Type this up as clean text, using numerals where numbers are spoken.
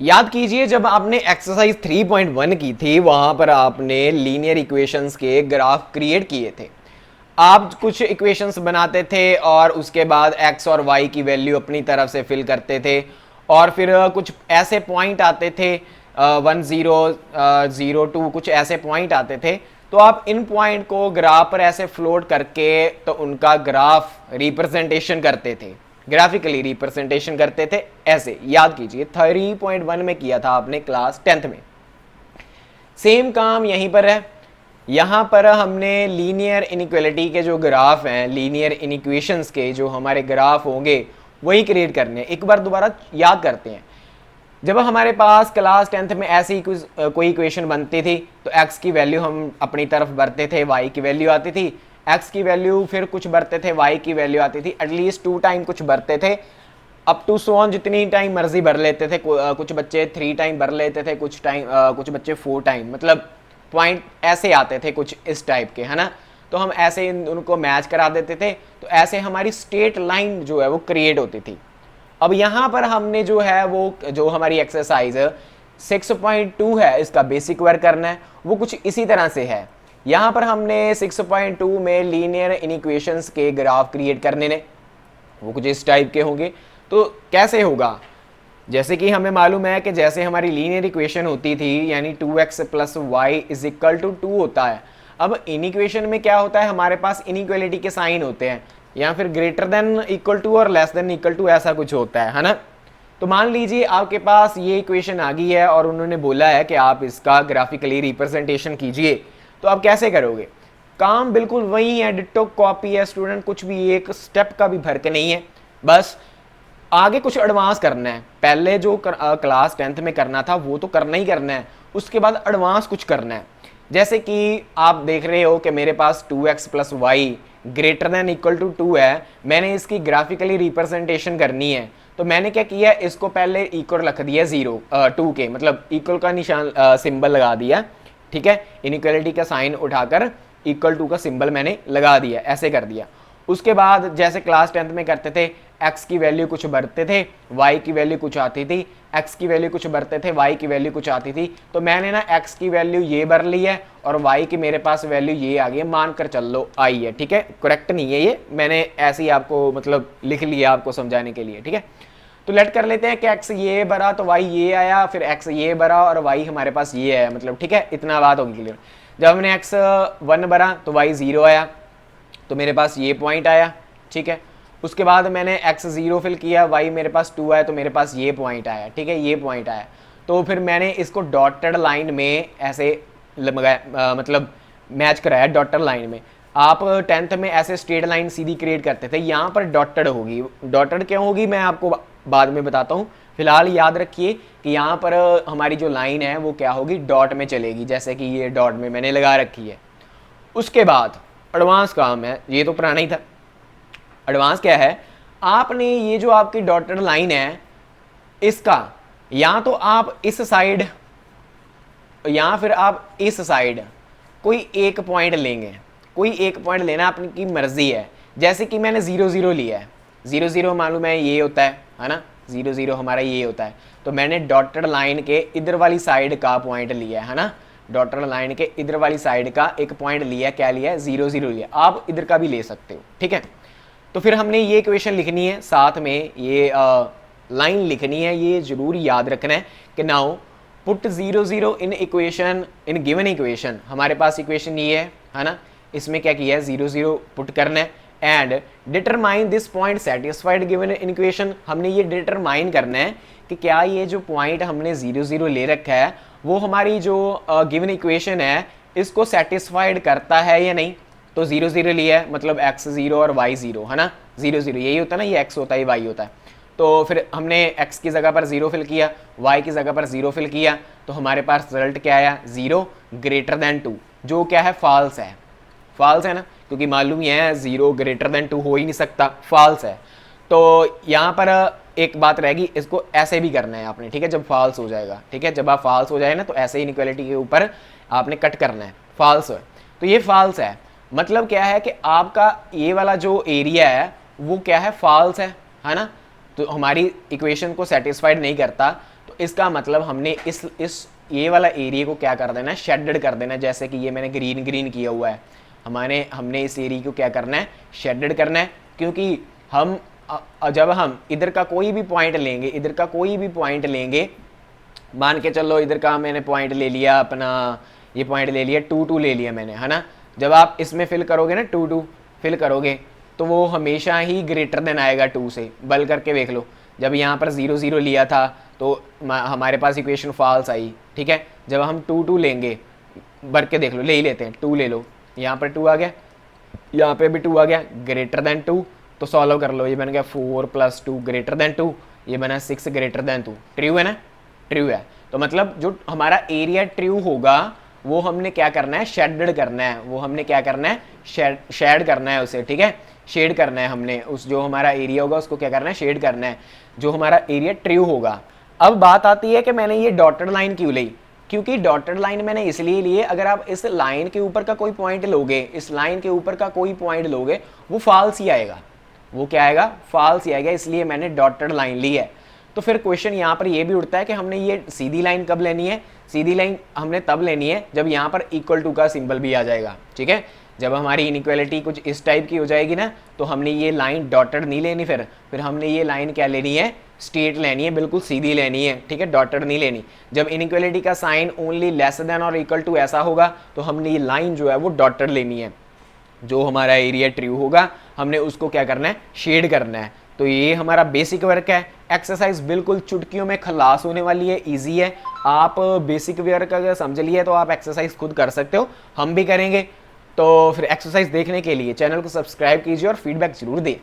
याद कीजिए जब आपने एक्सरसाइज 3.1 की थी वहां पर आपने लीनियर इक्वेशंस के ग्राफ क्रिएट किए थे। आप कुछ इक्वेशंस बनाते थे और उसके बाद एक्स और वाई की वैल्यू अपनी तरफ से फिल करते थे और फिर कुछ ऐसे पॉइंट आते थे 1 0 0 2 कुछ ऐसे पॉइंट आते थे, तो आप इन पॉइंट को ग्राफ पर ऐसे फ्लोट करके तो उनका ग्राफ रिप्रेजेंटेशन करते थे, ग्राफिकली रिप्रेजेंटेशन करते थे ऐसे। याद कीजिए 3.1 में किया था आपने क्लास 10th में। सेम काम यहीं पर है। यहां पर हमने लीनियर इनइक्वालिटी के जो ग्राफ हैं, लीनियर इनइक्वेशंस के जो हमारे ग्राफ होंगे वही क्रिएट करने हैं। एक बार दोबारा याद करते हैं, जब हमारे पास क्लास 10th में ऐसी कोई इक्वेशन बनती थी तो x की वैल्यू हम अपनी तरफ भरते थे, y की वैल्यू आती थी, x की वैल्यू फिर कुछ भरते थे, y की वैल्यू आती थी, एटलीस्ट 2 टाइम कुछ भरते थे, अप टू सो ऑन जितनी टाइम मर्जी भर लेते थे। कुछ बच्चे 3 टाइम भर लेते थे, कुछ बच्चे 4 टाइम, मतलब पॉइंट ऐसे आते थे कुछ इस टाइप के, है ना। तो हम ऐसे उनको मैच करा देते थे, तो ऐसे हमारी स्ट्रेट लाइन जो है वो क्रिएट होती थी। अब यहाँ पर हमने जो है वो जो हमारी एक्सरसाइज 6.2 है इसका बेसिक वर्क करना है, वो कुछ इसी तरह से है। यहाँ पर हमने 6.2 में लीनियर इनइक्वेशंस के ग्राफ क्रिएट करने ने, वो कुछ इस टाइप के होंगे। तो कैसे होगा, जैसे कि हमें मालूम है कि जैसे हमारी लीनियर इक्वेशन होती थी यानी 2x + y = 2 होता है। अब इनइक्वेशन में क्या होता है, हमारे पास इनइक्वालिटी के साइन होते हैं या फिर ग्रेटर देन इक्वल टू और लेस देन इक्वल टू ऐसा कुछ होता है ना। तो मान लीजिए आपके पास ये इक्वेशन आ गई है और उन्होंने बोला है कि आप इसका ग्राफिकली रिप्रेजेंटेशन कीजिए, तो आप कैसे करोगे। काम बिल्कुल वही है, डिट्टो कॉपी है स्टूडेंट, कुछ भी एक स्टेप का भी फर्क नहीं है। बस आगे कुछ एडवांस करना है, पहले जो क्लास 10th में करना था वो तो करना ही करना है, उसके बाद एडवांस कुछ करना है। जैसे कि आप देख रहे हो कि मेरे पास 2x + y > 2 है, मैंने इसकी ग्राफिकली रिप्रेजेंटेशन करनी है, तो मैंने क्या किया, इसको पहले इक्वल रख दिया 2 के, मतलब इक्वल का निशान सिंबल लगा दिया, ठीक है। इनइक्वालिटी का साइन उठाकर = का सिंबल मैंने लगा दिया, ऐसे कर दिया। उसके बाद जैसे क्लास 10th में करते थे, x की वैल्यू कुछ भरते थे, y की वैल्यू कुछ आती थी, x की वैल्यू कुछ भरते थे, y की वैल्यू कुछ आती थी। तो मैंने ना x की वैल्यू ये भर ली है और y की मेरे पास वैल्यू ये आ गई है, मान कर चल लो आई है, ठीक है। करेक्ट नहीं है ये, मैंने ऐसे ही आपको मतलब लिख लिया आपको समझाने के लिए, ठीक है। तो लेट कर लेते हैं कि x ये भरा तो y ये आया, फिर x ये भरा और y हमारे पास ये आया, मतलब ठीक है, इतना बात होगी क्लियर। जब हमने x 1 भरा तो y 0 आया, तो मेरे पास ये पॉइंट आया, ठीक है। उसके बाद मैंने x 0 फिल किया, y मेरे पास 2 आया, तो मेरे पास ये पॉइंट आया, ठीक है, ये पॉइंट आया। तो फिर मैंने इसको डॉटेड लाइन में ऐसे लगाया, मतलब मैच कराया डॉटेड लाइन में। आप 10th में ऐसे स्ट्रेट लाइन सीधी क्रिएट करते थे, यहाँ पर डॉटेड होगी। डॉटेड क्यों होगी मैं आपको बाद में बताता हूँ, फिलहाल याद रखिए कि यहाँ पर हमारी जो लाइन है वो क्या होगी, डॉट में चलेगी, जैसे कि ये डॉट में मैंने लगा रखी है। उसके बाद एडवांस काम है, ये तो पुराना ही था। एडवांस क्या है, आपने ये जो आपकी डॉटेड लाइन है इसका या तो आप इस साइड या फिर आप इस साइड कोई एक पॉइंट लेंगे, कोई एक पॉइंट लेना अपनी की मर्जी है। जैसे कि मैंने 0 0 लिया है, 0 0 मालूम है ये होता है ना, 0 0 हमारा ये होता है। तो मैंने डॉटेड लाइन के इधर वाली साइड का पॉइंट लिया है ना, डॉटेड लाइन के इधर वाली साइड का एक पॉइंट लिया, क्या लिया है, 0 0 लिया। आप इधर का भी ले सकते हो, ठीक है। तो फिर हमने ये इक्वेशन लिखनी है, साथ में ये लाइन लिखनी है, ये जरूर याद रखना है कि now put 0 0 in equation, in given equation. हमारे पास इक्वेशन ये है ना, इसमें क्या किया है, 0 0 पुट करना है and determine this point satisfied given in equation. हमने ये डिटरमाइन करना है कि क्या ये जो पॉइंट हमने 0 0 ले रखा है वो हमारी जो गिवन इक्वेशन है इसको सेटिस्फाइड करता है या नहीं। तो 0 0 लिया है, मतलब x 0 और y 0 है ना, 0 0 यही होता है ना, ये x होता है, y होता है। तो फिर हमने x की जगह पर 0 फिल किया, y की जगह पर 0 फिल किया, तो हमारे पास रिजल्ट क्या आया, 0 > 2, जो क्या है, फॉल्स है। फॉल्स है ना, क्योंकि मालूम यह है 0 > 2 हो ही नहीं सकता, फॉल्स है। तो यहाँ पर एक बात रहेगी, इसको ऐसे भी करना है आपने, ठीक है, जब फॉल्स हो जाएगा, ठीक है, जब आप फॉल्स हो जाए ना तो ऐसे इनइक्वालिटी के ऊपर आपने कट करना है, फॉल्स है। तो ये फॉल्स है, मतलब क्या है कि आपका ये वाला जो एरिया है वो क्या है, फॉल्स है ना। तो हमारी इक्वेशन को सेटिस्फाइड नहीं करता, तो इसका मतलब हमने इस ये वाला एरिया को क्या कर देना है, शेडेड कर देना है। जैसे कि ये मैंने ग्रीन ग्रीन किया हुआ है, हमने इस एरिया को क्या करना है, शेडेड करना है। क्योंकि हम जब हम इधर का कोई भी पॉइंट लेंगे, इधर का कोई भी पॉइंट लेंगे, मान के चलो इधर का मैंने पॉइंट ले लिया, अपना ये पॉइंट ले लिया 2 2 ले लिया मैंने, है ना। जब आप इसमें फिल करोगे ना 2 2 फिल करोगे तो वो हमेशा ही ग्रेटर देन आएगा 2 से। बल करके देख लो, जब यहाँ पर 0 0 लिया था तो हमारे पास इक्वेशन फॉल्स आई, ठीक है। जब हम 2 2 लेंगे, भर के देख लो, ले ही लेते हैं, 2 ले लो, यहाँ पर 2 आ गया, यहाँ पे भी 2 आ गया, ग्रेटर देन 2, तो सॉल्व कर लो। ये बन गया 4 + 2 ग्रेटर देन 2, ये बना 6 ग्रेटर देन 2। ट्रू है ना, ट्रू है। तो मतलब जो हमारा एरिया ट्रू होगा वो हमने क्या करना है, शेडेड करना है। वो हमने क्या करना है, शेड करना है उसे, ठीक है, शेड करना है हमने। उस जो हमारा एरिया होगा उसको क्या करना है, शेड करना है, जो हमारा एरिया ट्रू होगा। अब बात आती है कि मैंने ये डॉटेड लाइन क्यों ली, क्योंकि डॉटेड लाइन मैंने इसलिए लिए, अगर आप इस लाइन के ऊपर का कोई पॉइंट लोगे, इस लाइन के ऊपर का कोई पॉइंट लोगे, वो फॉल्स ही आएगा। वो क्या आएगा, फॉल्स ही आएगा, इसलिए मैंने डॉटेड लाइन ली है। तो फिर क्वेश्चन यहाँ पर ये भी उठता है कि हमने ये सीधी लाइन कब लेनी है। सीधी लाइन हमने तब लेनी है जब यहाँ पर इक्वल टू का सिंबल भी आ जाएगा, ठीक है। जब हमारी इनइक्वालिटी कुछ इस टाइप की हो जाएगी ना, तो हमने ये लाइन डॉटेड नहीं लेनी, फिर हमने ये लाइन क्या लेनी है, स्ट्रेट लेनी है, बिल्कुल सीधी लेनी है, ठीक है, डॉटेड नहीं लेनी। जब इनइक्वालिटी का साइन ओनली लेस देन और इक्वल टू ऐसा होगा तो हमने ये लाइन जो है वो डॉटेड लेनी है। जो हमारा एरिया ट्रू होगा हमने उसको क्या करना है, शेड करना है। तो ये हमारा बेसिक वर्क है। एक्सरसाइज बिल्कुल चुटकियों में खलास होने वाली है, इजी है। आप बेसिक वर्क अगर समझ लिए तो आप एक्सरसाइज खुद कर सकते हो, हम भी करेंगे। तो फिर एक्सरसाइज देखने के लिए चैनल को सब्सक्राइब कीजिए और फीडबैक जरूर दें।